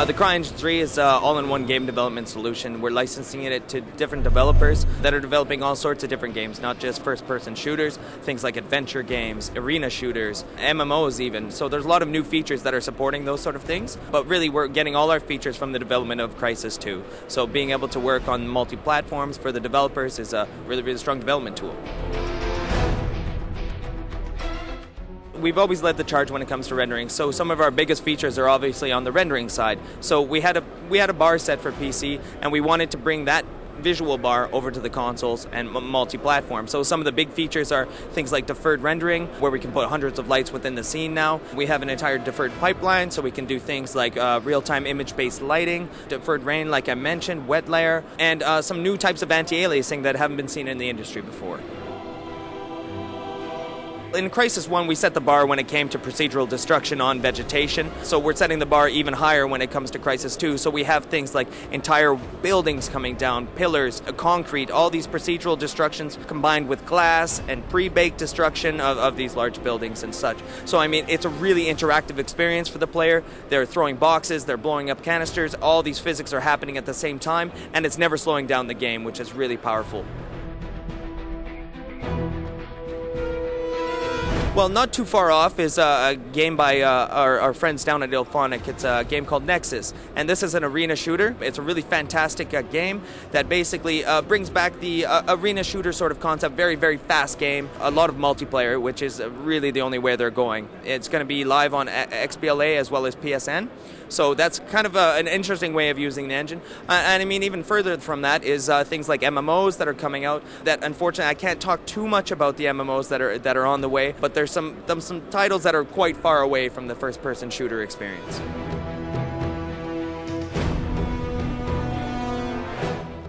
The CryEngine 3 is an all-in-one game development solution. We're licensing it to different developers that are developing all sorts of different games, not just first-person shooters, things like adventure games, arena shooters, MMOs even. So there's a lot of new features that are supporting those sort of things, but really we're getting all our features from the development of Crysis 2. So being able to work on multi-platforms for the developers is a really, really strong development tool. We've always led the charge when it comes to rendering, so some of our biggest features are obviously on the rendering side. So we had a bar set for PC, and we wanted to bring that visual bar over to the consoles and multi-platform. So some of the big features are things like deferred rendering, where we can put hundreds of lights within the scene now. We have an entire deferred pipeline, so we can do things like real-time image-based lighting, deferred rain like I mentioned, wet layer, and some new types of anti-aliasing that haven't been seen in the industry before. In Crysis 1, we set the bar when it came to procedural destruction on vegetation, so we're setting the bar even higher when it comes to Crysis 2. So we have things like entire buildings coming down, pillars, concrete, all these procedural destructions combined with glass and pre-baked destruction of these large buildings and such. So I mean, it's a really interactive experience for the player. They're throwing boxes, they're blowing up canisters, all these physics are happening at the same time, and it's never slowing down the game, which is really powerful. Well, not too far off is a game by our friends down at Ilphonic. It's a game called Nexus, and this is an arena shooter. It's a really fantastic game that basically brings back the arena shooter sort of concept. Very, very fast game, a lot of multiplayer, which is really the only way they're going. It's going to be live on XBLA as well as PSN, so that's kind of an interesting way of using the engine. And I mean, even further from that is things like MMOs that are coming out that, unfortunately, I can't talk too much about the MMOs that are on the way, but there's some titles that are quite far away from the first-person shooter experience.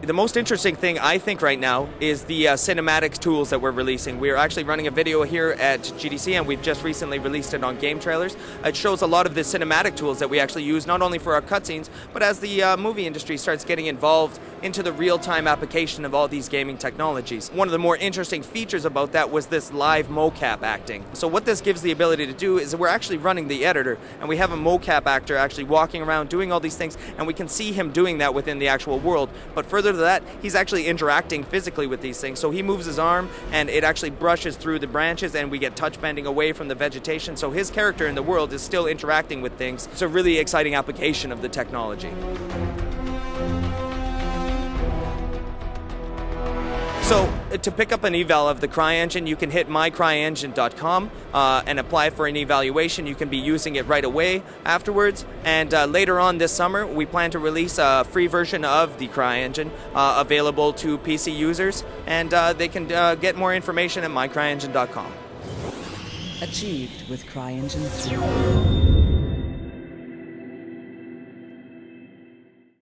The most interesting thing, I think, right now is the cinematics tools that we're releasing. We're actually running a video here at GDC, and we've just recently released it on Game Trailers. It shows a lot of the cinematic tools that we actually use, not only for our cutscenes, but as the movie industry starts getting involved into the real-time application of all these gaming technologies. One of the more interesting features about that was this live mocap acting. So what this gives the ability to do is that we're actually running the editor, and we have a mocap actor actually walking around doing all these things, and we can see him doing that within the actual world. But further to that, he's actually interacting physically with these things. So he moves his arm, and it actually brushes through the branches, and we get touch bending away from the vegetation. So his character in the world is still interacting with things. It's a really exciting application of the technology. So to pick up an eval of the CryEngine, you can hit mycryengine.com and apply for an evaluation. You can be using it right away afterwards. And later on this summer, we plan to release a free version of the CryEngine available to PC users. And they can get more information at mycryengine.com. Achieved with CryEngine 3.